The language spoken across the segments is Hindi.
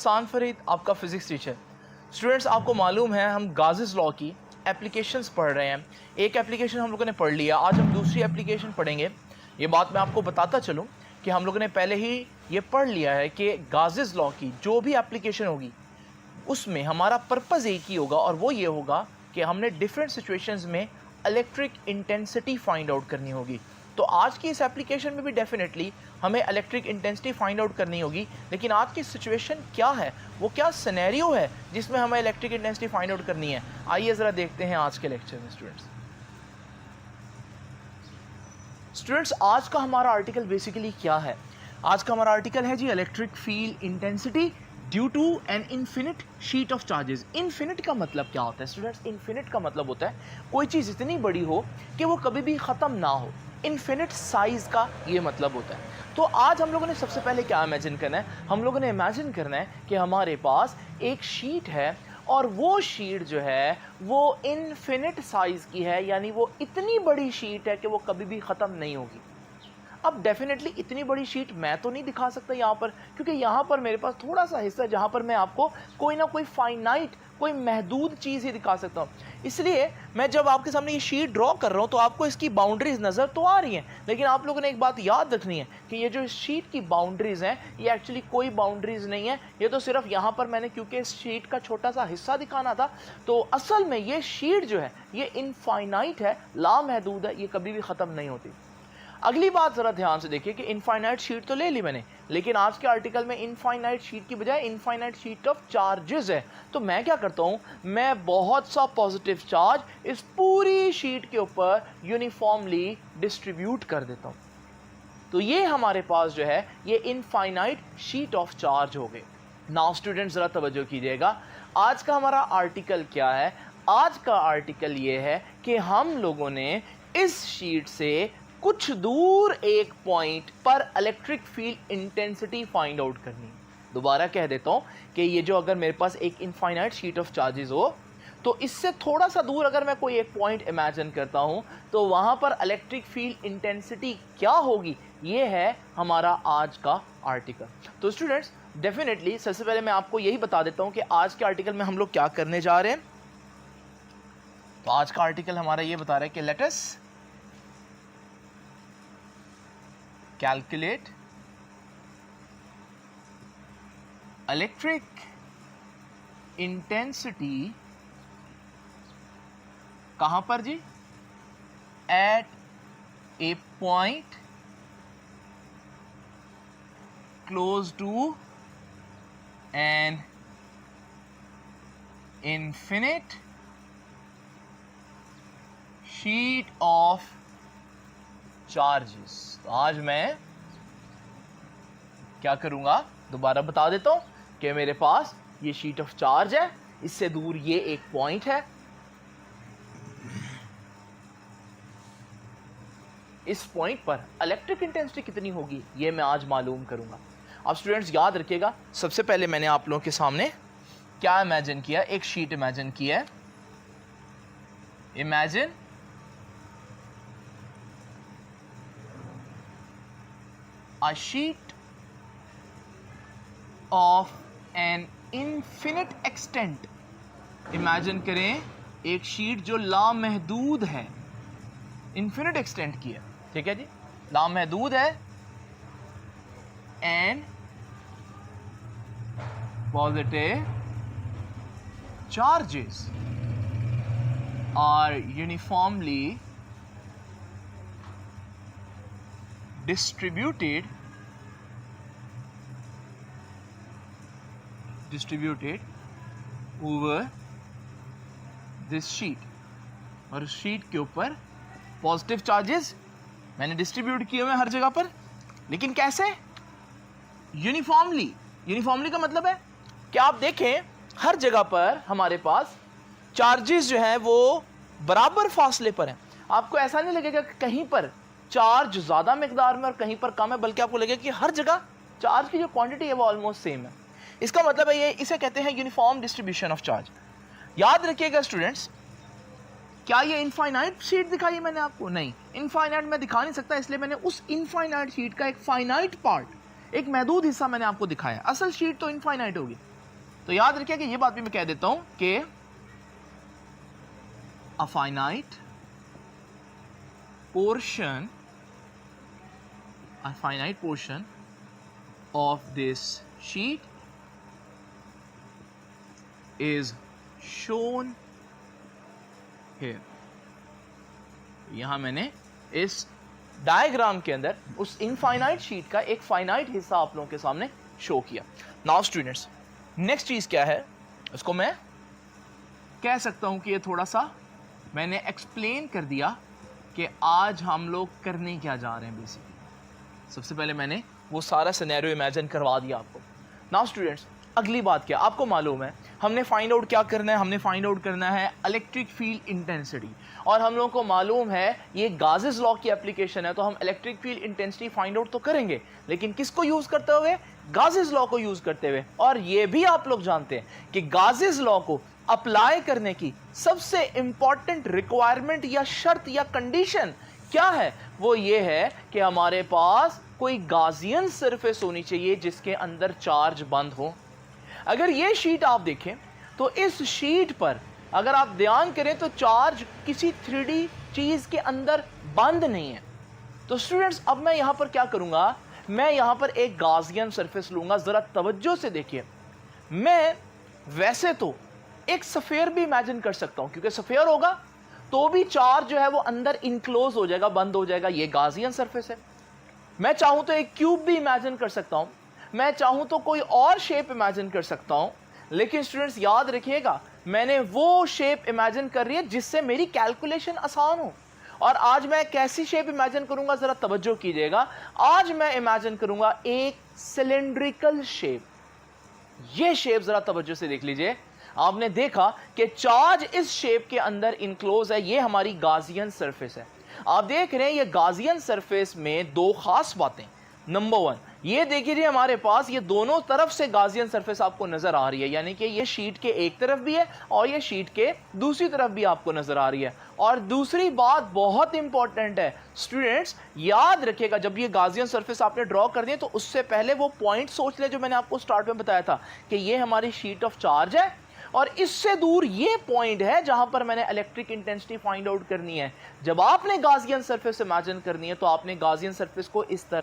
सान फरीद आपका फ़िज़िक्स टीचर। स्टूडेंट्स, आपको मालूम है हम गाज़िस लॉ की एप्लीकेशंस पढ़ रहे हैं। एक एप्लीकेशन हम लोगों ने पढ़ लिया, आज हम दूसरी एप्लीकेशन पढ़ेंगे। ये बात मैं आपको बताता चलूँ कि हम लोगों ने पहले ही ये पढ़ लिया है कि गाज़िस लॉ की जो भी एप्लीकेशन होगी उसमें हमारा पर्पज़ एक ही होगा और वो ये होगा कि हमने डिफरेंट सिचुएशंस में इलेक्ट्रिक इंटेंसिटी फाइंड आउट करनी होगी। तो आज की इस एप्लीकेशन में भी डेफिनेटली हमें इलेक्ट्रिक इंटेंसिटी फाइंड आउट करनी होगी, लेकिन आज की सिचुएशन क्या है, वो क्या सिनेरियो है जिसमें हमें इलेक्ट्रिक इंटेंसिटी फाइंड आउट करनी है। आइए ज़रा देखते हैं आज के लेक्चर में। स्टूडेंट्स, आज का हमारा आर्टिकल बेसिकली क्या है? आज का हमारा आर्टिकल है जी electric field intensity due to an infinite sheet of charges. Infinite का मतलब क्या होता है स्टूडेंट्स? इन्फिनिट का मतलब होता है कोई चीज़ इतनी बड़ी हो कि वो कभी भी ख़त्म ना हो। इन्फिनिट साइज़ का ये मतलब होता है। तो आज हम लोगों ने सबसे पहले क्या इमेजिन करना है? हम लोगों ने इमेजिन करना है कि हमारे पास एक शीट है और वो शीट जो है वो इन्फिनिट साइज़ की है, यानी वो इतनी बड़ी शीट है कि वो कभी भी ख़त्म नहीं होगी। अब डेफिनेटली इतनी बड़ी शीट मैं तो नहीं दिखा सकता यहाँ पर, क्योंकि यहाँ पर मेरे पास थोड़ा सा हिस्सा है जहाँ पर मैं आपको कोई ना कोई फाइनाइट, कोई महदूद चीज़ ही दिखा सकता हूँ। इसलिए मैं जब आपके सामने ये शीट ड्रॉ कर रहा हूँ तो आपको इसकी बाउंड्रीज नज़र तो आ रही हैं, लेकिन आप लोगों ने एक बात याद रखनी है कि ये जो शीट की बाउंड्रीज हैं ये एक्चुअली कोई बाउंड्रीज नहीं है। ये तो सिर्फ यहाँ पर मैंने क्योंकि इस शीट का छोटा सा हिस्सा दिखाना था, तो असल में ये शीट जो है ये इनफाइनाइट है, लामहदूद है, ये कभी भी ख़त्म नहीं होती। अगली बात ज़रा ध्यान से देखिए कि इनफाइनाइट शीट तो ले ली मैंने, लेकिन आज के आर्टिकल में इनफाइनाइट शीट की बजाय इनफाइनाइट शीट ऑफ चार्जेस है। तो मैं क्या करता हूँ, मैं बहुत सा पॉजिटिव चार्ज इस पूरी शीट के ऊपर यूनिफॉर्मली डिस्ट्रीब्यूट कर देता हूँ। तो ये हमारे पास जो है ये इनफाइनाइट शीट ऑफ चार्ज हो गए। नाउ स्टूडेंट्स, ज़रा तवज्जो कीजिएगा, आज का हमारा आर्टिकल क्या है? आज का आर्टिकल ये है कि हम लोगों ने इस शीट से कुछ दूर एक पॉइंट पर electric field intensity find out करनी। दोबारा कह देता हूं कि ये जो अगर मेरे पास एक इनफाइनाइट शीट ऑफ चार्जेस हो तो इससे थोड़ा सा दूर अगर मैं कोई एक पॉइंट इमेजिन करता हूं तो वहां पर इलेक्ट्रिक फील्ड इंटेंसिटी क्या होगी, ये है हमारा आज का आर्टिकल। तो स्टूडेंट्स, डेफिनेटली सबसे पहले मैं आपको यही बता देता हूं कि आज के आर्टिकल में हम लोग क्या करने जा रहे हैं। तो आज का आर्टिकल हमारा ये बता रहा है कि let us calculate electric intensity कहां पर जी? at a point close to an infinite sheet of charges. तो आज मैं क्या करूंगा, दोबारा बता देता हूं कि मेरे पास ये शीट ऑफ चार्ज है, इससे दूर ये एक पॉइंट है, इस पॉइंट पर इलेक्ट्रिक इंटेंसिटी कितनी होगी ये मैं आज मालूम करूंगा। अब स्टूडेंट्स याद रखिएगा, सबसे पहले मैंने आप लोगों के सामने क्या इमेजिन किया, एक शीट इमेजिन किया है। Imagine a sheet of an infinite extent। Imagine करें एक शीट जो लामहदूद है, इन्फिनिट एक्सटेंट की है, ठीक है जी, लामहदूद है। And positive charges are uniformly distributed over this sheet। और शीट के ऊपर पॉजिटिव चार्जेस मैंने डिस्ट्रीब्यूट किए हुए हर जगह पर, लेकिन कैसे? यूनिफॉर्मली। यूनिफॉर्मली का मतलब है कि आप देखें हर जगह पर हमारे पास चार्जेस जो है वो बराबर फासले पर हैं। आपको ऐसा नहीं लगेगा कि कहीं पर चार्ज ज़्यादा मकदार में और कहीं पर कम है, बल्कि आपको लगेगा कि हर जगह चार्ज की जो क्वांटिटी है वो ऑलमोस्ट सेम है। इसका मतलब है ये, इसे कहते हैं यूनिफॉर्म डिस्ट्रीब्यूशन ऑफ चार्ज। याद रखिएगा स्टूडेंट्स, क्या ये इनफाइनाइट शीट दिखाई है मैंने आपको? नहीं, इनफाइनाइट मैं दिखा नहीं सकता, इसलिए मैंने उस इनफाइनाइट शीट का एक फाइनाइट पार्ट, एक महदूद हिस्सा मैंने आपको दिखाया। असल शीट तो इनफाइनाइट होगी। तो याद रखिए कि ये बात भी मैं कह देता हूं कि a finite portion of this sheet is shown here. यहां मैंने इस डायग्राम के अंदर उस इनफाइनाइट शीट का एक फाइनाइट हिस्सा आप लोगों के सामने शो किया. नाउ स्टूडेंट्स, नेक्स्ट चीज क्या है, उसको मैं कह सकता हूं कि ये थोड़ा सा मैंने एक्सप्लेन कर दिया कि आज हम लोग करने क्या जा रहे हैं. बेसिकली सबसे पहले मैंने वो सारा सिनेरियो इमेजिन करवा दिया आपको. नाउ स्टूडेंट्स, अगली बात क्या, आपको मालूम है हमने फाइंड आउट क्या करना है, हमने फाइंड आउट करना है इलेक्ट्रिक फील्ड इंटेंसिटी. और हम लोगों को मालूम है ये गाजेस लॉ की एप्लीकेशन है, तो हम electric field intensity find out तो करेंगे, लेकिन किसको यूज करते हुए, गाजेस लॉ को यूज करते हुए. और ये भी आप लोग जानते हैं कि गाजेस लॉ को अप्लाई करने की सबसे इंपॉर्टेंट रिक्वायरमेंट या शर्त या कंडीशन क्या है, वो ये है कि हमारे पास कोई गाजियन सरफेस होनी चाहिए जिसके अंदर चार्ज बंद हो. अगर ये शीट आप देखें तो इस शीट पर अगर आप ध्यान करें तो चार्ज किसी 3D चीज के अंदर बंद नहीं है. तो स्टूडेंट्स, अब मैं यहां पर क्या करूंगा, मैं यहां पर एक गाजियन सरफेस लूंगा. जरा तवज्जो से देखिए, मैं वैसे तो एक सफेयर भी इमेजिन कर सकता हूं, क्योंकि सफेयर होगा तो भी चार्ज जो है वो अंदर इनक्लोज हो जाएगा, बंद हो जाएगा. ये गाजियन सरफेस है. मैं चाहूं तो एक क्यूब भी इमेजिन कर सकता हूं, मैं चाहूं तो कोई और शेप इमेजिन कर सकता हूं. लेकिन स्टूडेंट्स याद रखिएगा, मैंने वो शेप इमेजिन कर रही है जिससे मेरी कैलकुलेशन आसान हो. और आज मैं कैसी शेप इमेजिन करूंगा, जरा तवज्जो कीजिएगा. आज मैं इमेजिन करूंगा एक सिलेंड्रिकल शेप. ये शेप जरा तवज्जो से देख लीजिए. आपने देखा कि चार्ज इस शेप के अंदर इनक्लोज है. ये हमारी गाजियन सरफेस है. आप देख रहे हैं ये गाजियन सरफेस में दो खास बातें. नंबर 1, ये देखिए हमारे पास ये दोनों तरफ से गाजियन सरफेस आपको नजर आ रही है, यानी कि ये शीट के एक तरफ भी है और ये शीट के दूसरी तरफ भी आपको नजर आ रही है. और दूसरी बात बहुत इंपॉर्टेंट है स्टूडेंट्स, याद रखिएगा, जब ये गाजियन सरफेस आपने ड्रॉ कर दिए तो उससे पहले वो पॉइंट सोच ले जो मैंने आपको स्टार्ट में बताया था कि ये हमारी शीट ऑफ चार्ज है और इससे दूर ये पॉइंट है जहां पर मैंने इलेक्ट्रिक इंटेंसिटी फाइंड आउट करनी है. जब आपने गाजियन सरफेस इमेजिन करनी है तो आपने गाजियन सरफेस को इस तरह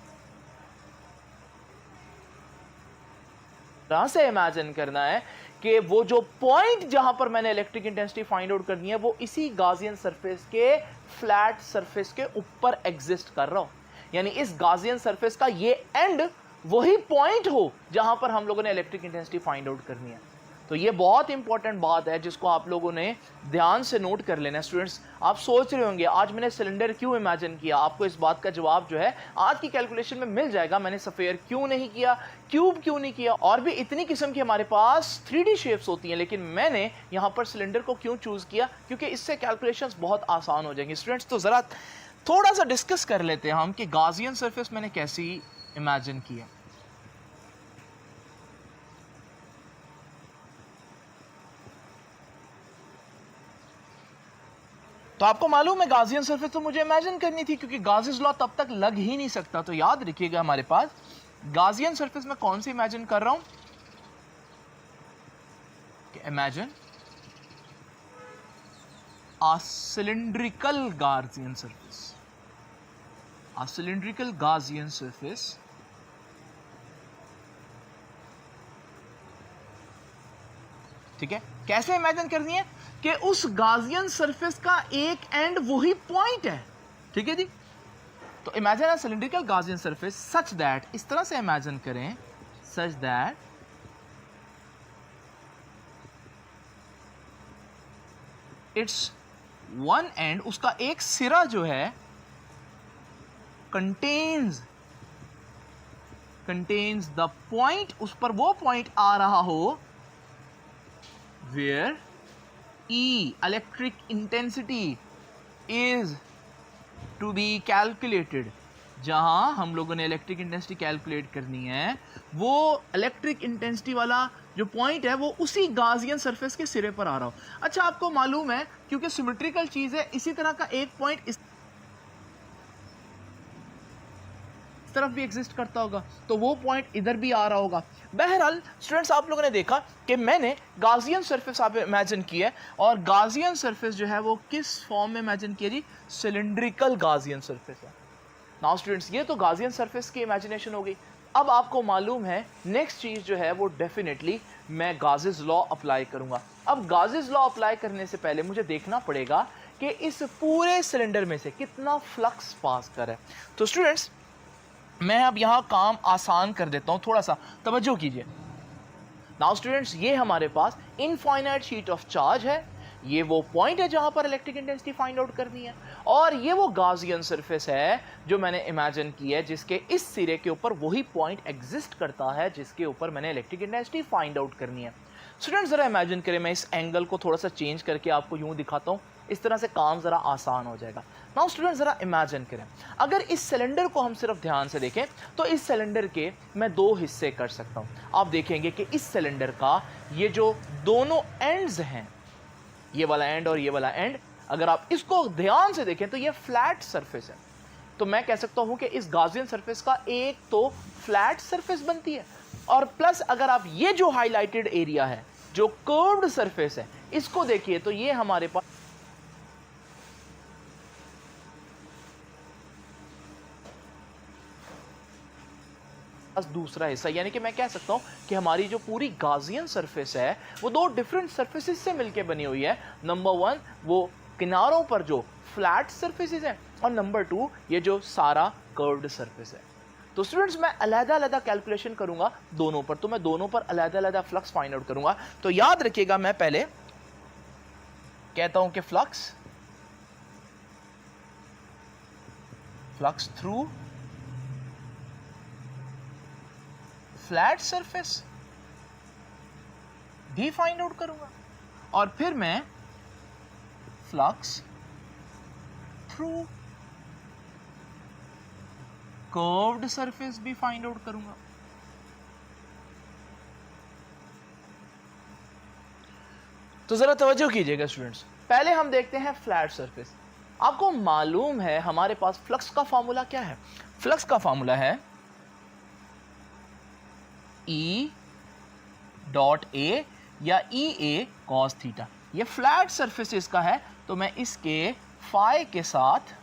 से इमेजिन करना है कि वो जो पॉइंट जहां पर मैंने इलेक्ट्रिक इंटेंसिटी फाइंड आउट करनी है वो इसी गाजियन सरफेस के फ्लैट सरफेस के ऊपर एग्जिस्ट कर रहा हो. यानी इस गाजियन सरफेस का ये एंड वही पॉइंट हो जहां पर हम लोगों ने इलेक्ट्रिक इंटेंसिटी फाइंड आउट करनी है. तो ये बहुत इंपॉर्टेंट बात है जिसको आप लोगों ने ध्यान से नोट कर लेना है. स्टूडेंट्स, आप सोच रहे होंगे आज मैंने सिलेंडर क्यों इमेजिन किया, आपको इस बात का जवाब जो है आज की कैलकुलेशन में मिल जाएगा. मैंने सफेयर क्यों नहीं किया, क्यूब क्यों नहीं किया, और भी इतनी किस्म की हमारे पास 3D शेप्स होती हैं, लेकिन मैंने यहाँ पर सिलेंडर को क्यों चूज किया, क्योंकि इससे कैलकुलेशंस बहुत आसान हो जाएंगी. स्टूडेंट्स, तो ज़रा थोड़ा सा डिस्कस कर लेते हैं हम कि गाजियन सरफेस मैंने कैसी इमेजिन किया. तो आपको मालूम है गाजियन सरफेस तो मुझे इमेजिन करनी थी, क्योंकि गाजेस लॉ तब तक लग ही नहीं सकता. तो याद रखिएगा हमारे पास गाजियन सरफेस में कौन सी इमेजिन कर रहा हूं, imagine a cylindrical Gaussian surface. A cylindrical Gaussian surface ठीक है. कैसे इमेजिन करनी है कि उस गाजियन सरफेस का एक एंड वही पॉइंट है. ठीक है जी. तो imagine a cylindrical Gaussian surface such that, इस तरह से इमेजिन करें, such that it's one end, उसका एक सिरा जो है कंटेन्स द पॉइंट, उस पर वो पॉइंट आ रहा हो where E electric intensity is to be calculated. जहां हम लोगों ने इलेक्ट्रिक इंटेंसिटी कैलकुलेट करनी है, वो इलेक्ट्रिक इंटेंसिटी वाला जो पॉइंट है वो उसी गाजियन सरफेस के सिरे पर आ रहा हो. अच्छा, आपको मालूम है क्योंकि सिमेट्रिकल चीज है, इसी तरह का एक पॉइंट इस तरफ भी एग्जिस्ट करता होगा, तो वो पॉइंट इधर भी आ रहा होगा। बहरहाल स्टूडेंट्स, आप लोगों ने देखा कि मैंने गाउसियन सरफेस आप इमेजिन किया है, और गाउसियन सरफेस जो है वो किस फॉर्म में इमेजिन किया जी? सिलिंड्रिकल गाउसियन सरफेस है। नाउ स्टूडेंट्स, ये तो गाउसियन सरफेस की इमेजिनेशन हो गई। अब आपको मालूम है नेक्स्ट चीज़ जो है वो डेफिनेटली मैं गाउसेस लॉ अप्लाई करूंगा। अब गाउसेस लॉ अप्लाई करने से पहले मुझे देखना पड़ेगा कि इस पूरे सिलेंडर में से कितना फ्लक्स पास कर है। तो स्टूडेंट्स, मैं अब यहाँ काम आसान कर देता हूँ, थोड़ा सा तवज्जो कीजिए। नाउ स्टूडेंट्स, ये हमारे पास इनफाइनाइट शीट ऑफ चार्ज है, ये वो पॉइंट है जहां पर इलेक्ट्रिक इंटेंसिटी फाइंड आउट करनी है, और ये वो गाउसियन सरफेस है जो मैंने इमेजिन की है, जिसके इस सिरे के ऊपर वही पॉइंट एग्जिस्ट करता है जिसके ऊपर मैंने इलेक्ट्रिक इंटेंसिटी फाइंड आउट करनी है। स्टूडेंट्स, जरा इमेजिन करें, मैं इस एंगल को थोड़ा सा चेंज करके आपको यूं दिखाता हूं, इस तरह से काम ज़रा आसान हो जाएगा। नाउ स्टूडेंट्स, ज़रा इमेजिन करें, अगर इस सिलेंडर को हम सिर्फ ध्यान से देखें तो इस सिलेंडर के मैं दो हिस्से कर सकता हूं। आप देखेंगे कि इस सिलेंडर का ये जो दोनों एंड्स हैं, ये वाला एंड और ये वाला एंड, अगर आप इसको ध्यान से देखें तो ये फ्लैट सरफेस है। तो मैं कह सकता हूं कि इस गाउसियन सरफेस का एक तो फ्लैट सरफेस बनती है, और प्लस अगर आप ये जो हाईलाइटेड एरिया है, जो कर्व्ड सरफेस है, इसको देखिए तो ये हमारे पास दूसरा हिस्सा, यानी कि मैं कह सकता हूं कि हमारी जो पूरी गाउसियन सरफेस है वो दो डिफरेंट सरफेसेस से मिलकर बनी हुई है। नंबर वन, वो किनारों पर जो फ्लैट सरफेसेस हैं, और नंबर टू, ये जो सारा कर्व्ड सरफेस है। तो स्टूडेंट्स, मैं अलग-अलग कैलकुलेशन करूंगा दोनों पर, तो मैं दोनों पर अलग-अलग फ्लक्स फाइंड आउट करूंगा। तो याद रखिएगा, मैं पहले कहता हूं कि फ्लक्स थ्रू फ्लैट सरफेस भी फाइंड आउट करूंगा, और फिर मैं फ्लक्स थ्रू कर्व्ड सरफेस भी फाइंड आउट करूंगा। तो जरा तवज्जो कीजिएगा स्टूडेंट्स, पहले हम देखते हैं फ्लैट सरफेस। आपको मालूम है हमारे पास फ्लक्स का फॉर्मूला क्या है? फ्लक्स का फॉर्मूला है E डॉट ए या ई ए कॉस थीटा। ये फ्लैट सरफेसेस का है, तो मैं इसके फाई के साथ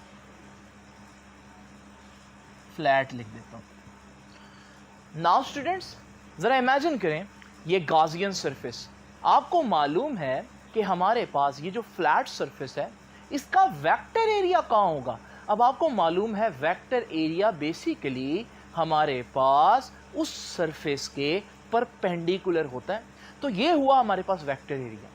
फ्लैट लिख देता हूं। नाउ स्टूडेंट्स, जरा इमेजिन करें, ये गाउसियन सरफेस, आपको मालूम है कि हमारे पास ये जो फ्लैट सरफेस है इसका वेक्टर एरिया कहाँ होगा? अब आपको मालूम है वेक्टर एरिया बेसिकली हमारे पास उस सरफेस के परपेंडिकुलर होता है, तो ये हुआ हमारे पास वेक्टर एरिया।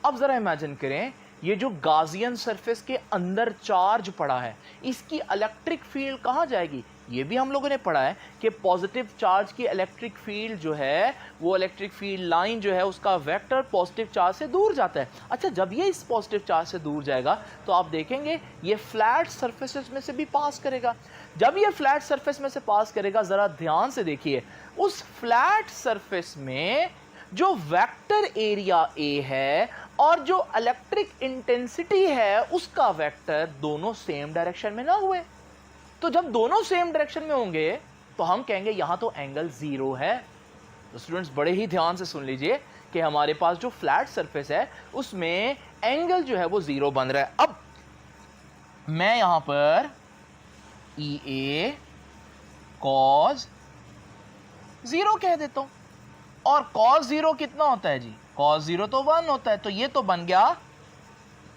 अब जरा इमेजिन करें, ये जो गाउसियन सरफेस के अंदर चार्ज पड़ा है, इसकी इलेक्ट्रिक फील्ड कहाँ जाएगी? ये भी हम लोगों ने पढ़ा है कि पॉजिटिव चार्ज की इलेक्ट्रिक फील्ड जो है, वो इलेक्ट्रिक फील्ड लाइन जो है उसका वेक्टर पॉजिटिव चार्ज से दूर जाता है। अच्छा, जब ये इस पॉजिटिव चार्ज से दूर जाएगा तो आप देखेंगे ये फ्लैट सरफेसेस में से भी पास करेगा। जब ये फ्लैट सरफेस में से पास करेगा, ज़रा ध्यान से देखिए, उस फ्लैट सरफेस में जो वेक्टर एरिया ए है और जो इलेक्ट्रिक इंटेंसिटी है उसका वेक्टर दोनों सेम डायरेक्शन में ना हुए। तो जब दोनों सेम डायरेक्शन में होंगे तो हम कहेंगे यहां तो एंगल जीरो है। तो स्टूडेंट्स, बड़े ही ध्यान से सुन लीजिए कि हमारे पास जो फ्लैट सरफेस है उसमें एंगल जो है वो जीरो बन रहा है। अब मैं यहां पर ई ए कॉस जीरो कह देता हूं, और कॉस जीरो कितना होता है जी? कॉस जीरो तो 1 होता है, तो ये तो बन गया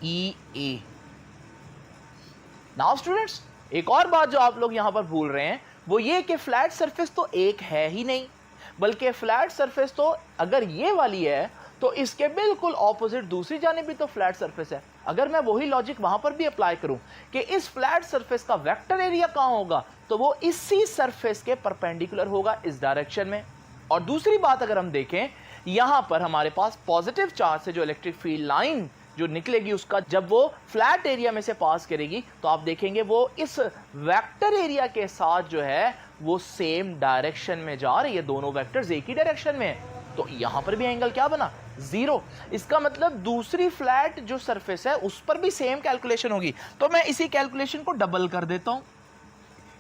ई ए। नाउ स्टूडेंट्स, एक और बात जो आप लोग यहां पर भूल रहे हैं वो ये कि फ्लैट सरफेस तो एक है ही नहीं, बल्कि फ्लैट सरफेस तो अगर ये वाली है तो इसके बिल्कुल ऑपोजिट दूसरी जानिब भी तो फ्लैट सरफेस है। अगर मैं वही लॉजिक वहां पर भी अप्लाई करूं कि इस फ्लैट सरफेस का वेक्टर एरिया कहां होगा, तो वो इसी सरफेस के परपेंडिकुलर होगा, इस डायरेक्शन में। और दूसरी बात अगर हम देखें, यहां पर हमारे पास पॉजिटिव चार्ज से जो इलेक्ट्रिक फील्ड लाइन जो निकलेगी, उसका जब वो फ्लैट एरिया में से पास करेगी तो आप देखेंगे वो इस वेक्टर एरिया के साथ जो है वो सेम डायरेक्शन में जा रही है, दोनों वेक्टर्स एक ही डायरेक्शन में है। तो यहां पर भी एंगल क्या बना? जीरो। इसका मतलब दूसरी फ्लैट जो सरफेस है उस पर भी सेम कैलकुलेशन होगी। तो मैं इसी कैलकुलेशन को डबल कर देता हूं,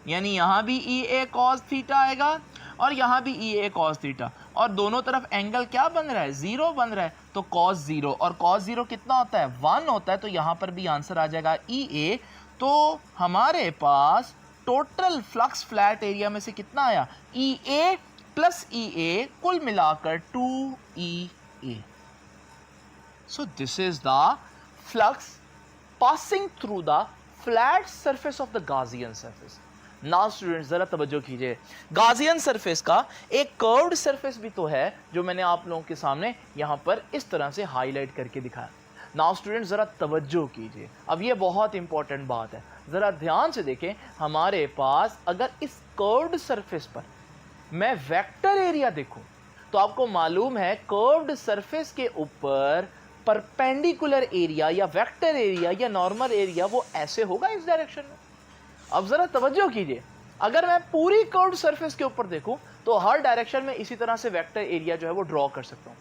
यानी यहाँ भी ई ए कॉस थीटा आएगा और यहाँ भी ई ए कॉस थीटा, और दोनों तरफ एंगल क्या बन रहा है, 0 बन रहा है, तो कॉस 0, और कॉस 0 कितना होता है, 1 होता है, तो यहाँ पर भी आंसर आ जाएगा ई ए। तो हमारे पास टोटल फ्लक्स फ्लैट एरिया में से कितना आया, ई ए प्लस ई ए, कुल मिलाकर 2 EA। So this is the flux passing through the flat surface of the Gaussian surface। Now students जरा तवज्जो कीजिए, गाजियन सरफेस का एक कर्व्ड सरफेस भी तो है जो मैंने आप लोगों के सामने यहाँ पर इस तरह से हाईलाइट करके दिखाया। नाउ स्टूडेंट्स जरा तवज्जो कीजिए, अब ये बहुत इंपॉर्टेंट बात है, जरा ध्यान से देखें। हमारे पास अगर इस कर्व्ड सरफेस पर मैं वेक्टर एरिया देखूं तो आपको मालूम है कर्व्ड सरफेस के ऊपर परपेंडिकुलर एरिया या वेक्टर एरिया या नॉर्मल एरिया वो ऐसे होगा इस डायरेक्शन में। अब जरा तवज्जो कीजिए, अगर मैं पूरी कर्व्ड सरफेस के ऊपर देखूं तो हर डायरेक्शन में इसी तरह से वेक्टर एरिया जो है वो ड्रॉ कर सकता हूं।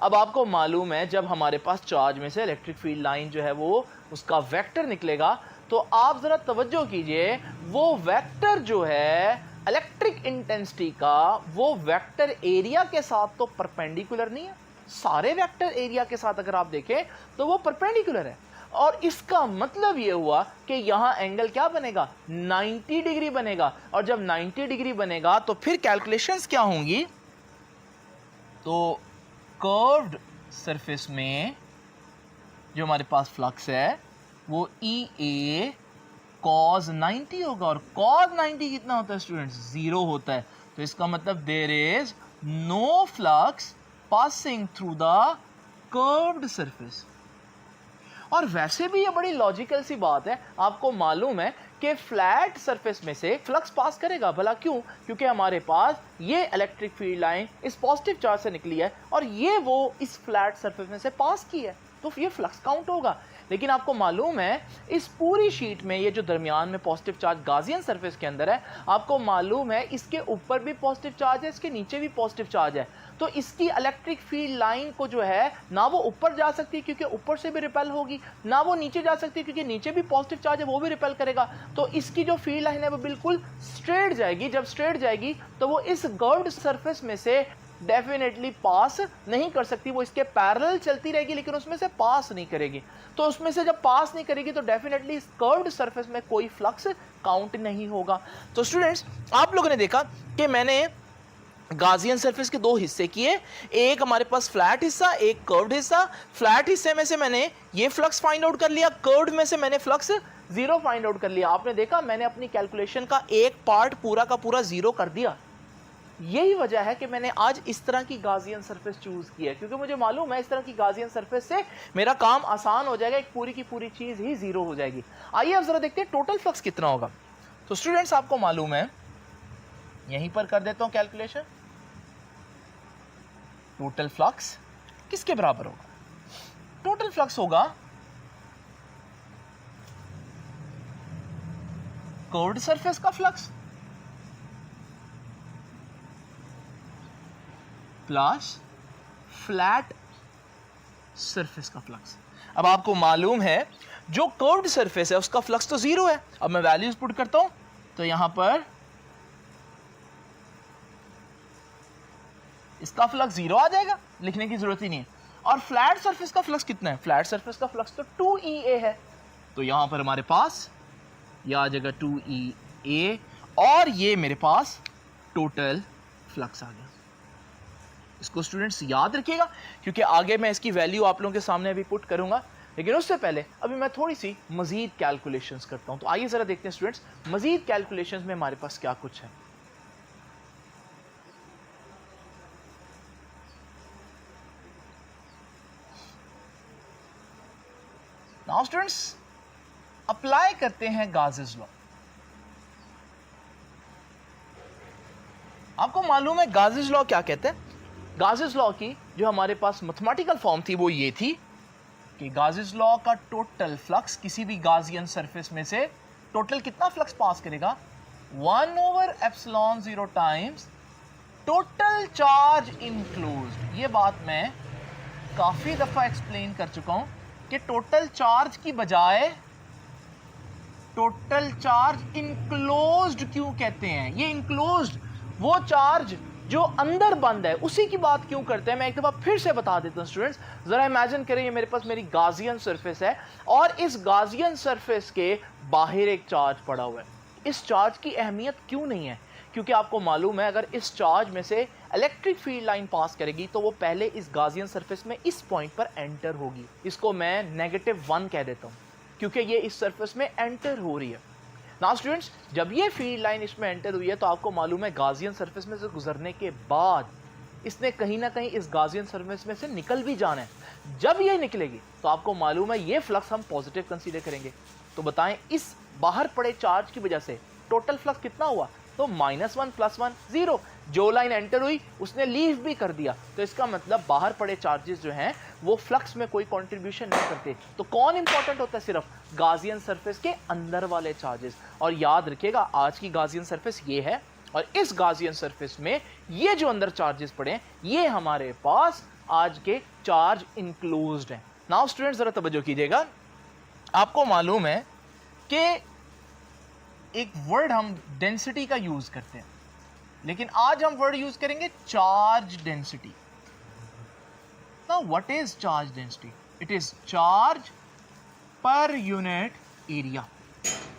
अब आपको मालूम है जब हमारे पास चार्ज में से इलेक्ट्रिक फील्ड लाइन जो है वो उसका वेक्टर निकलेगा, तो आप जरा तवज्जो कीजिए, वो वेक्टर जो है इलेक्ट्रिक इंटेंसिटी का वो वेक्टर एरिया के साथ तो परपेंडिकुलर नहीं है। सारे वेक्टर एरिया के साथ अगर आप देखें तो वो परपेंडिकुलर है, और इसका मतलब ये हुआ कि यहाँ एंगल क्या बनेगा, 90 डिग्री बनेगा, और जब 90 डिग्री बनेगा तो फिर कैलकुलेशंस क्या होंगी, तो कर्व्ड सरफेस में जो हमारे पास फ्लक्स है वो ई ए cos 90 होगा, और cos 90 कितना होता है स्टूडेंट्स, 0 होता है। तो इसका मतलब there is no flux passing through the curved surface. और वैसे भी ये बड़ी लॉजिकल सी बात है, आपको मालूम है कि फ्लैट सरफेस में से फ्लक्स पास करेगा, भला क्यों, क्योंकि हमारे पास ये इलेक्ट्रिक फील्ड लाइन इस पॉजिटिव चार्ज से निकली है और ये वो इस फ्लैट सरफेस में से पास की है, तो ये फ्लक्स काउंट होगा। लेकिन आपको मालूम है इस पूरी शीट में ये जो दरमियान में पॉजिटिव चार्ज गाजियन सरफेस के अंदर है, आपको मालूम है इसके ऊपर भी पॉजिटिव चार्ज है, इसके नीचे भी पॉजिटिव चार्ज है, तो इसकी इलेक्ट्रिक फील्ड लाइन को जो है ना वो ऊपर जा सकती है क्योंकि ऊपर से भी रिपेल होगी, ना वो नीचे जा सकती है क्योंकि नीचे भी पॉजिटिव चार्ज है वो भी रिपेल करेगा। तो इसकी जो फील्ड लाइन है वो बिल्कुल स्ट्रेट जाएगी, जब स्ट्रेट जाएगी तो वो इस कर्व्ड सरफेस में से डेफिनेटली पास नहीं कर सकती, वो इसके पैरेलल चलती रहेगी लेकिन उसमें से पास नहीं करेगी। तो उसमें से जब पास नहीं करेगी तो डेफिनेटली इस कर्व्ड सरफेस में कोई फ्लक्स काउंट नहीं होगा। तो स्टूडेंट्स आप लोगों ने देखा कि मैंने गाजियन सरफेस के दो हिस्से किए, एक हमारे पास फ्लैट हिस्सा, एक कर्व्ड हिस्सा। फ्लैट हिस्से में से मैंने ये फ्लक्स फाइंड आउट कर लिया, कर्व्ड में से मैंने फ्लक्स 0 फाइंड आउट कर लिया। आपने देखा मैंने अपनी कैलकुलेशन का एक पार्ट पूरा का पूरा 0 कर दिया। यही वजह है कि मैंने आज इस तरह की गाजियन सरफेस चूज की है, क्योंकि मुझे मालूम है इस तरह की गाजियन सरफेस से मेरा काम आसान हो जाएगा, एक पूरी की पूरी चीज ही 0 हो जाएगी। आइए अब जरा देखते हैं टोटल फ्लक्स कितना होगा। तो स्टूडेंट्स आपको मालूम है, यहीं पर कर देता हूं कैलकुलेशन। टोटल फ्लक्स किसके बराबर होगा, टोटल फ्लक्स होगा कर्व्ड सरफेस का फ्लक्स प्लस फ्लैट सरफेस का फ्लक्स। अब आपको मालूम है जो कर्व्ड सरफेस है उसका फ्लक्स तो 0 है। अब मैं वैल्यूज पुट करता हूं तो यहां पर इसका फ्लक्स 0 आ जाएगा, लिखने की जरूरत ही नहीं है। और फ्लैट सरफेस का फ्लक्स कितना है, फ्लैट सरफेस का फ्लक्स तो 2EA है, तो यहां पर हमारे पास यह आ जाएगा 2EA, और ये मेरे पास टोटल फ्लक्स आ गया। इसको स्टूडेंट्स याद रखिएगा क्योंकि आगे मैं इसकी वैल्यू आप लोगों के सामने अभी पुट करूंगा, लेकिन उससे पहले अभी मैं थोड़ी सी मजीद कैलकुलेशंस करता हूं। तो आइए जरा देखते हैं स्टूडेंट्स मजीद कैलकुलेशंस में हमारे पास क्या कुछ है। नाउ स्टूडेंट्स अप्लाई करते हैं गाजेस लॉ। आपको मालूम है गाजेस लॉ क्या कहते हैं। गाजेस लॉ की जो हमारे पास मैथमेटिकल फॉर्म थी वो ये थी कि गाजेस लॉ का टोटल फ्लक्स किसी भी गाजियन सरफेस में से टोटल कितना फ्लक्स पास करेगा, 1/ε0 टाइम्स टोटल चार्ज इनक्लोज्ड। ये बात मैं काफी दफा एक्सप्लेन कर चुका हूं कि टोटल चार्ज की बजाय टोटल चार्ज इनक्लोज्ड क्यों कहते हैं? ये इनक्लोज्ड वो चार्ज जो अंदर बंद है उसी की बात क्यों करते हैं? मैं एक दफा फिर से बता देता हूं स्टूडेंट्स, जरा इमेजिन करें ये मेरे पास मेरी गाजियन सरफेस है और इस गाजियन सरफेस के बाहर एक चार्ज पड़ा हुआ है। इस चार्ज की अहमियत क्यों नहीं है? क्योंकि आपको मालूम है अगर इस चार्ज में से इलेक्ट्रिक फील्ड लाइन पास करेगी तो वो पहले इस गाजियन सरफेस में इस पॉइंट पर एंटर होगी। इसको मैं -1 कह देता हूं क्योंकि ये इस सरफेस में एंटर हो रही है। नाउ स्टूडेंट्स, जब ये फील्ड लाइन इसमें एंटर हुई है तो आपको मालूम है गाजियन सरफेस में से गुजरने के बाद इसने कहीं ना कहीं इस गाजियन सरफेस में से निकल भी जाना है। जब ये निकलेगी तो आपको मालूम है ये फ्लक्स हम पॉजिटिव कंसीडर करेंगे। तो बताएं इस बाहर पड़े चार्ज की वजह से टोटल फ्लक्स कितना हुआ? तो -1 + 1 0। जो लाइन एंटर हुई उसने लीव भी कर दिया, तो इसका मतलब बाहर पड़े चार्जेस जो हैं वो फ्लक्स में कोई कंट्रीब्यूशन नहीं करते। तो कौन इंपॉर्टेंट होता है? सिर्फ गाजियन सरफेस के अंदर वाले चार्जेस। और याद रखिएगा आज की गाजियन सरफेस ये है और इस गाजियन सरफेस में ये जो अंदर चार्जेस पड़े हैं ये हमारे पास आज के चार्ज इनक्लोज्ड हैं। नाउ स्टूडेंट्स जरा तवज्जो कीजिएगा, आपको मालूम है कि एक वर्ड हम डेंसिटी का यूज करते हैं, लेकिन आज हम वर्ड यूज करेंगे charge density. Now what is charge density? It is charge per unit area.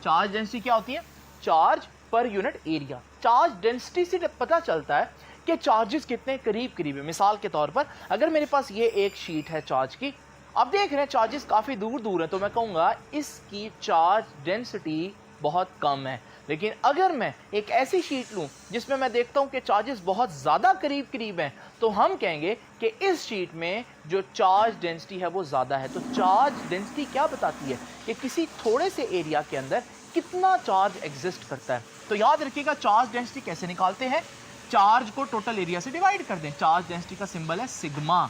Charge density क्या होती है? Charge per unit area. Charge density से पता चलता है कि चार्जेस कितने करीब करीब है। मिसाल के तौर पर अगर मेरे पास ये एक शीट है चार्ज की, आप देख रहे हैं चार्जेस काफी दूर दूर है, तो मैं कहूंगा इसकी चार्ज डेंसिटी बहुत कम है। लेकिन अगर मैं एक ऐसी शीट लूं जिसमें मैं देखता हूं कि चार्जेस बहुत ज़्यादा करीब करीब हैं, तो हम कहेंगे कि इस शीट में जो चार्ज डेंसिटी है वो ज़्यादा है। तो चार्ज डेंसिटी क्या बताती है कि किसी थोड़े से एरिया के अंदर कितना चार्ज एग्जिस्ट करता है। तो याद रखिएगा चार्ज डेंसिटी कैसे निकालते हैं? चार्ज को टोटल एरिया से डिवाइड कर दें। चार्ज डेंसिटी का सिंबल है सिग्मा,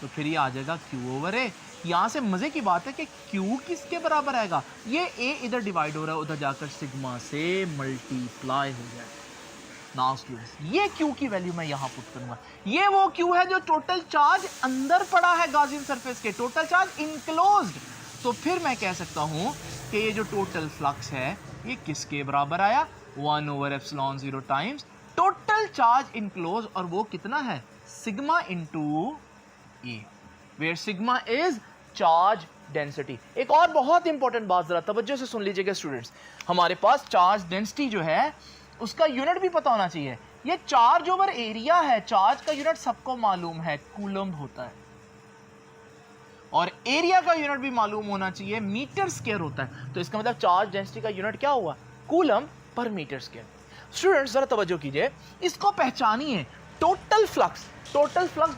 तो फिर ये आ जाएगा Q/A। यहाँ से मजे की बात है कि Q किसके बराबर आएगा? ये A इधर डिवाइड हो रहा है, उधर जाकर सिग्मा से मल्टीप्लाई हो जाए। नाउ स्टूडेंट्स, ये Q की वैल्यू मैं यहाँ पुट करूंगा। ये वो Q है जो टोटल चार्ज अंदर पड़ा है गाजियन सरफेस के, टोटल चार्ज इनक्लोज्ड। तो फिर मैं कह सकता हूँ कि ये जो टोटल फ्लक्स है ये किसके बराबर आया? 1/ε0 टाइम्स टोटल चार्ज इनक्लोज, और वो कितना है? Sigma into A, where sigma is charge density. एक और बहुत इंपॉर्टेंट बात जरा तवज्जो से सुन लीजिएगा स्टूडेंट्स, हमारे पास चार्ज डेंसिटी जो है उसका यूनिट भी पता होना चाहिए। ये चार्ज ओवर एरिया है, चार्ज का यूनिट सबको मालूम है, कूलम्ब होता है, और एरिया का यूनिट भी मालूम होना चाहिए, मीटर स्क्वायर होता है। तो इसका मतलब चार्ज डेंसिटी का यूनिट क्या हुआ? कूलम्ब पर मीटर स्क्वायर। स्टूडेंट्स जरा तवज्जो कीजिए, इसको पहचानिए। टोटल फ्लक्स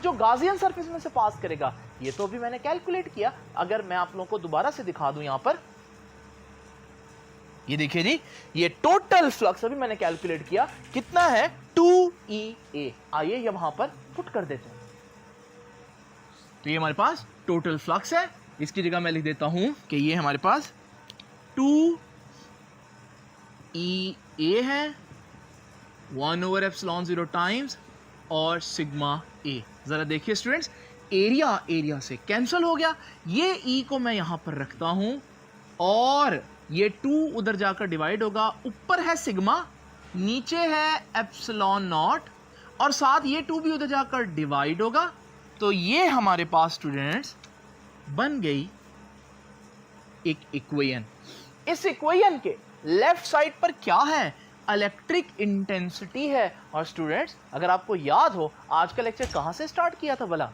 जो गाजियन सरफेस में से पास करेगा, ये तो भी मैंने कैलकुलेट किया। अगर मैं आप लोगों को दोबारा से दिखा दूं, यहां पर ये देखिए जी, ये टोटल फ्लक्स अभी मैंने कैलकुलेट किया कितना है? 2EA। आइए ये वहां पर पुट कर देते हैं। तो ये हमारे पास टोटल फ्लक्स है, इसकी जगह मैं लिख देता हूं कि ये हमारे पास 2EA है 1/ε0 टाइम्स और सिग्मा ए। जरा देखिए स्टूडेंट्स, एरिया से कैंसिल हो गया, ये ई को मैं यहां पर रखता हूं और ये 2 उधर जाकर डिवाइड होगा। ऊपर है सिग्मा, नीचे है ε0 और साथ ये 2 भी उधर जाकर डिवाइड होगा। तो ये हमारे पास स्टूडेंट्स बन गई एक इक्वेशन। इस इक्वेशन के लेफ्ट साइड पर क्या है? इलेक्ट्रिक इंटेंसिटी है। और स्टूडेंट्स अगर आपको याद हो, आज का लेक्चर कहां से स्टार्ट किया था भला?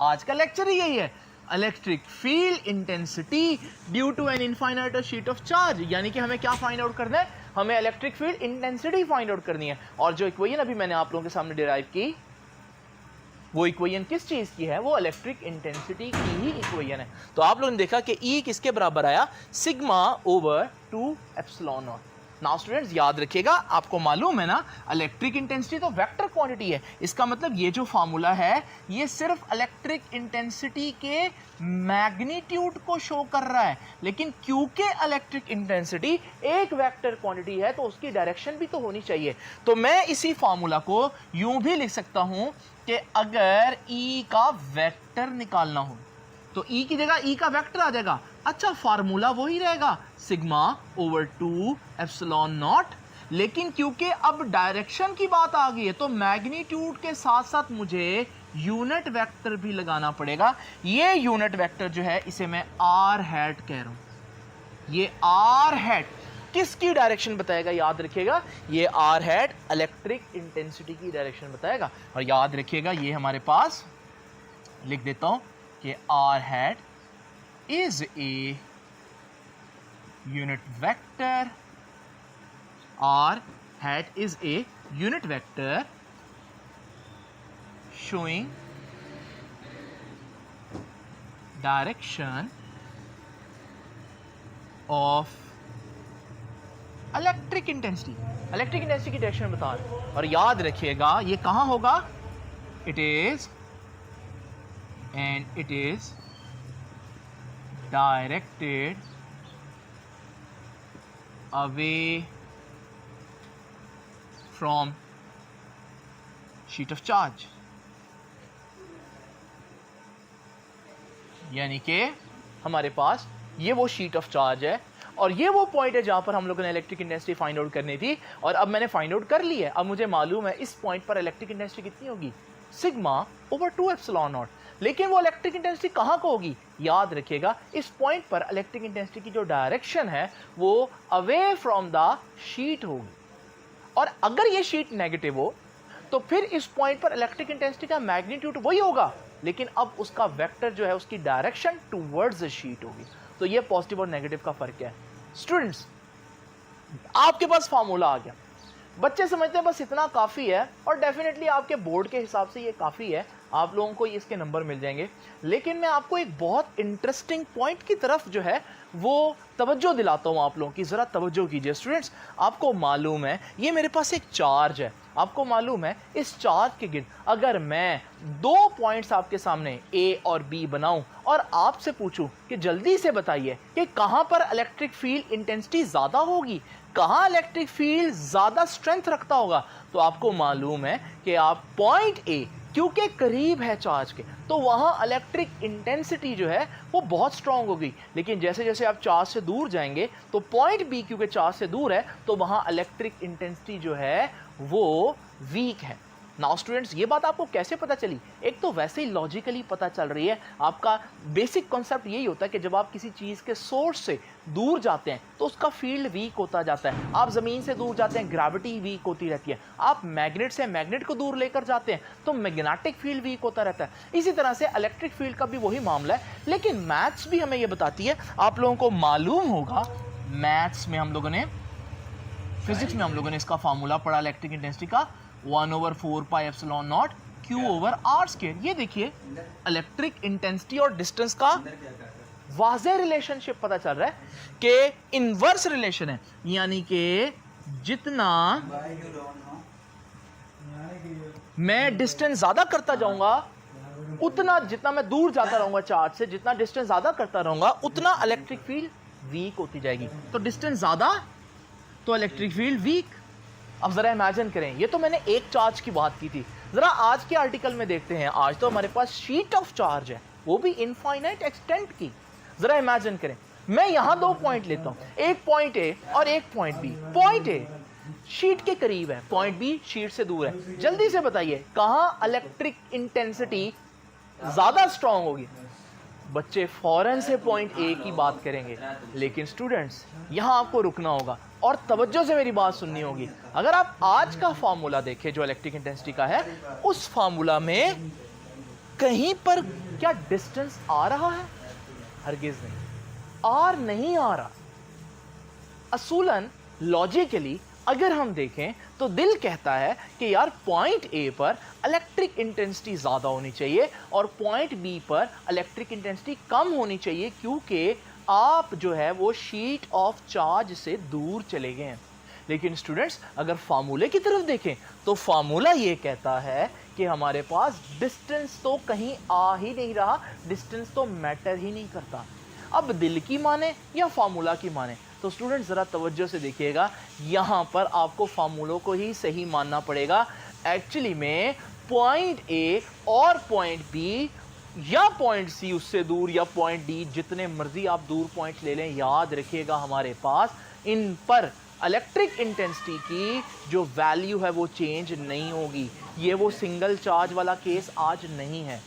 आज का लेक्चर ही यही है, electric field intensity due to an infinite sheet of charge. यानी कि हमें क्या फाइंड आउट करना है? हमें electric field intensity find out करनी है। और जो इक्वेशन अभी मैंने आप लोगों के सामने डिराइव की, वो इक्वेशन किस चीज की है? वो इलेक्ट्रिक इंटेंसिटी की ही इक्वेशन है। तो आप लोगों ने देखा कि E किसके बराबर आया? Sigma over 2ε0। नाउ स्टूडेंट्स याद रखिएगा, आपको मालूम है ना इलेक्ट्रिक इंटेंसिटी तो वेक्टर क्वांटिटी है। इसका मतलब ये जो फार्मूला है ये सिर्फ इलेक्ट्रिक इंटेंसिटी के मैग्नीट्यूड को शो कर रहा है, लेकिन क्योंकि इलेक्ट्रिक इंटेंसिटी एक वेक्टर क्वांटिटी है तो उसकी डायरेक्शन भी तो होनी चाहिए। तो मैं इसी फार्मूला को यूं भी लिख सकता हूं कि अगर E का वेक्टर निकालना हो तो E की जगह E का वेक्टर आ जाएगा, अच्छा फार्मूला वही रहेगा सिग्मा ओवर 2 एप्सिलॉन नॉट, लेकिन क्योंकि अब डायरेक्शन की बात आ गई है तो मैग्नीट्यूड के साथ साथ मुझे यूनिट वेक्टर भी लगाना पड़ेगा। ये यूनिट वेक्टर जो है इसे मैं आर हैट कह रहा हूं। ये आर हैट किसकी डायरेक्शन बताएगा, याद रखिएगा, ये आर हैट इलेक्ट्रिक इंटेंसिटी की डायरेक्शन बताएगा। और याद रखिएगा ये हमारे पास लिख देता हूं कि R hat is a unit vector, R hat is a unit vector showing direction of electric intensity. Electric intensity की डायरेक्शन बता रहे हैं। और याद रखिएगा ये कहां होगा, it is directed away from sheet of charge, यानी कि हमारे पास ये वो शीट ऑफ चार्ज है और ये वो पॉइंट है जहां पर हम लोगों ने इलेक्ट्रिक इंटेंसिटी फाइंड आउट करनी थी। और अब मैंने फाइंड आउट कर ली है। अब मुझे मालूम है इस पॉइंट पर इलेक्ट्रिक इंटेंसिटी कितनी होगी, सिग्मा ओवर 2 एप्सिलॉन नॉट। लेकिन वो इलेक्ट्रिक इंटेंसिटी कहां को होगी, याद रखिएगा इस पॉइंट पर इलेक्ट्रिक इंटेंसिटी की जो डायरेक्शन है वो अवे फ्रॉम द शीट होगी। और अगर ये शीट नेगेटिव हो तो फिर इस पॉइंट पर इलेक्ट्रिक इंटेंसिटी का मैग्नीट्यूड वही होगा, लेकिन अब उसका वेक्टर जो है उसकी डायरेक्शन टुवर्ड्स द शीट होगी। तो ये पॉजिटिव और नेगेटिव का फर्क है। स्टूडेंट्स आपके पास फार्मूला आ गया, बच्चे समझते हैं बस इतना काफ़ी है और डेफिनेटली आपके बोर्ड के हिसाब से ये काफ़ी है, आप लोगों को इसके नंबर मिल जाएंगे। लेकिन मैं आपको एक बहुत इंटरेस्टिंग पॉइंट की तरफ जो है वो तवज्जो दिलाता हूँ आप लोगों की, ज़रा तवज्जो कीजिए स्टूडेंट्स। आपको मालूम है ये मेरे पास एक चार्ज है, आपको मालूम है इस चार्ज के गिर्द अगर मैं दो पॉइंट्स आपके सामने ए और बी बनाऊं और आपसे पूछूं कि जल्दी से बताइए कि कहां पर इलेक्ट्रिक फील्ड इंटेंसिटी ज़्यादा होगी, कहां इलेक्ट्रिक फील्ड ज़्यादा स्ट्रेंथ रखता होगा, तो आपको मालूम है कि आप पॉइंट ए क्योंकि करीब है चार्ज के तो वहाँ इलेक्ट्रिक इंटेंसिटी जो है वो बहुत स्ट्रांग होगी। लेकिन जैसे जैसे आप चार्ज से दूर जाएंगे तो पॉइंट बी क्योंकि चार्ज से दूर है तो वहाँ इलेक्ट्रिक इंटेंसिटी जो है वो वीक है। नाउ स्टूडेंट्स ये बात आपको कैसे पता चली, एक तो वैसे ही लॉजिकली पता चल रही है। आपका बेसिक कॉन्सेप्ट यही होता है कि जब आप किसी चीज़ के सोर्स से दूर जाते हैं तो उसका फील्ड वीक होता जाता है। आप ज़मीन से दूर जाते हैं, ग्रेविटी वीक होती रहती है। आप मैग्नेट से मैग्नेट को दूर लेकर जाते हैं तो मैग्नेटिक फील्ड वीक होता रहता है। इसी तरह से इलेक्ट्रिक फील्ड का भी वही मामला है। लेकिन मैथ्स भी हमें ये बताती है, आप लोगों को मालूम होगा मैथ्स में हम लोगों ने, फिजिक्स में हम लोगों ने इसका फार्मूला पढ़ा इलेक्ट्रिक इंटेंसिटी का 1/4 pi epsilon naught Q over R square. ये देखिए इलेक्ट्रिक इंटेंसिटी और डिस्टेंस का वाज़ेह रिलेशनशिप पता चल रहा है कि इनवर्स रिलेशन है, यानी कि जितना मैं डिस्टेंस ज़्यादा करता जाऊंगा उतना, जितना मैं दूर जाता रहूंगा चार्ज से, जितना डिस्टेंस ज़्यादा करता रहूंगा उतना इलेक्ट्रिक फील्ड वीक होती जाएगी। तो डिस्टेंस ज़्यादा तो इलेक्ट्रिक फील्ड वीक। अब ज़रा इमेजिन करें, ये तो मैंने एक चार्ज की बात की थी, ज़रा आज के आर्टिकल में देखते हैं। आज तो हमारे पास शीट ऑफ चार्ज है, वो भी इनफाइनाइट एक्सटेंट की। ज़रा इमेजिन करें मैं यहाँ दो पॉइंट लेता हूँ, एक पॉइंट ए और एक point B. Point A sheet के करीब है, पॉइंट बी शीट से दूर है। जल्दी से बताइए कहाँ इलेक्ट्रिक इंटेंसिटी ज़्यादा स्ट्रांग होगी। बच्चे फौरन से पॉइंट ए की बात करेंगे, लेकिन स्टूडेंट्स यहाँ आपको रुकना होगा और तवज्जो से मेरी बात सुननी होगी। अगर आप आज का फार्मूला देखें जो इलेक्ट्रिक इंटेंसिटी का है, उस फार्मूला में कहीं पर क्या डिस्टेंस आ रहा है? हरगिज नहीं, आर नहीं आ रहा। असूलन लॉजिकली अगर हम देखें तो दिल कहता है कि यार पॉइंट ए पर इलेक्ट्रिक इंटेंसिटी ज़्यादा होनी चाहिए और पॉइंट बी पर इलेक्ट्रिक इंटेंसिटी कम होनी चाहिए, क्योंकि आप जो है वो शीट ऑफ चार्ज से दूर चले गए हैं। लेकिन स्टूडेंट्स अगर फार्मूले की तरफ देखें तो फार्मूला ये कहता है कि हमारे पास डिस्टेंस तो कहीं आ ही नहीं रहा, डिस्टेंस तो मैटर ही नहीं करता। अब दिल की माने या फार्मूला की माने, तो स्टूडेंट ज़रा तवज्जो से देखिएगा, यहाँ पर आपको फार्मूलों को ही सही मानना पड़ेगा। एक्चुअली में पॉइंट ए और पॉइंट बी या पॉइंट सी उससे दूर या पॉइंट डी, जितने मर्जी आप दूर पॉइंट ले लें, याद रखिएगा हमारे पास इन पर इलेक्ट्रिक इंटेंसिटी की जो वैल्यू है वो चेंज नहीं होगी। ये वो सिंगल चार्ज वाला केस आज नहीं है।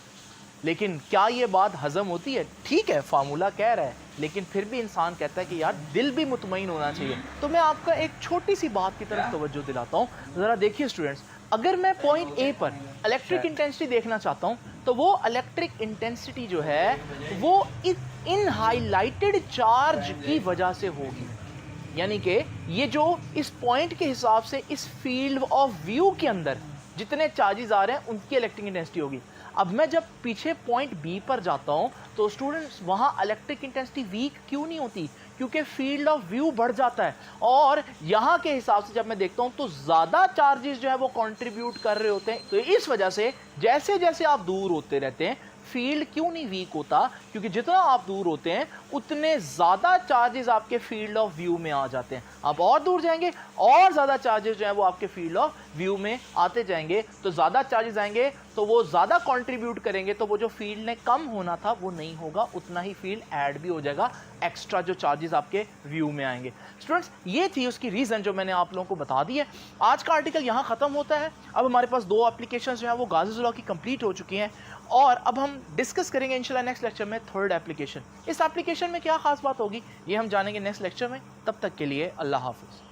लेकिन क्या ये बात हजम होती है? ठीक है, फार्मूला कह रहा है, लेकिन फिर भी इंसान कहता है कि यार दिल भी मुतमईन होना चाहिए। तो मैं आपका एक छोटी सी बात की तरफ तवज्जो दिलाता हूँ। ज़रा देखिए स्टूडेंट्स, अगर मैं पॉइंट ए पर इलेक्ट्रिक इंटेंसिटी देखना चाहता हूँ तो वो इलेक्ट्रिक इंटेंसिटी जो है वो इन हाईलाइटेड चार्ज की वजह से होगी। यानी कि ये जो इस पॉइंट के हिसाब से इस फील्ड ऑफ व्यू के अंदर जितने चार्जेस आ रहे हैं उनकी इलेक्ट्रिक इंटेंसिटी होगी। अब मैं जब पीछे पॉइंट बी पर जाता हूं तो स्टूडेंट्स वहां इलेक्ट्रिक इंटेंसिटी वीक क्यों नहीं होती? क्योंकि फील्ड ऑफ व्यू बढ़ जाता है और यहां के हिसाब से जब मैं देखता हूं तो ज्यादा चार्जेस जो है वो कंट्रीब्यूट कर रहे होते हैं। तो इस वजह से जैसे जैसे आप दूर होते रहते हैं फील्ड क्यों नहीं वीक होता? क्योंकि जितना आप दूर होते हैं उतने ज़्यादा चार्जेस आपके फील्ड ऑफ व्यू में आ जाते हैं। आप और दूर जाएंगे और ज़्यादा चार्जेस जो हैं वो आपके फील्ड ऑफ व्यू में आते जाएंगे। तो ज़्यादा चार्जेस आएंगे तो वो ज़्यादा कंट्रीब्यूट करेंगे, तो वो जो फील्ड ने कम होना था वो नहीं होगा, उतना ही फील्ड ऐड भी हो जाएगा, एक्स्ट्रा जो चार्जेस आपके व्यू में आएंगे। स्टूडेंट्स, ये थी उसकी रीज़न जो मैंने आप लोगों को बता दी है। आज का आर्टिकल यहाँ ख़त्म होता है। अब हमारे पास 2 एप्लीकेशन जो हैं वो गाज़ीज़ लॉ की कंप्लीट हो चुकी हैं और अब हम डिस्कस करेंगे इंशाल्लाह नेक्स्ट लेक्चर में 3rd एप्लीकेशन। इस एप्लीकेशन में क्या खास बात होगी ये हम जानेंगे नेक्स्ट लेक्चर में। तब तक के लिए अल्लाह हाफ़िज़।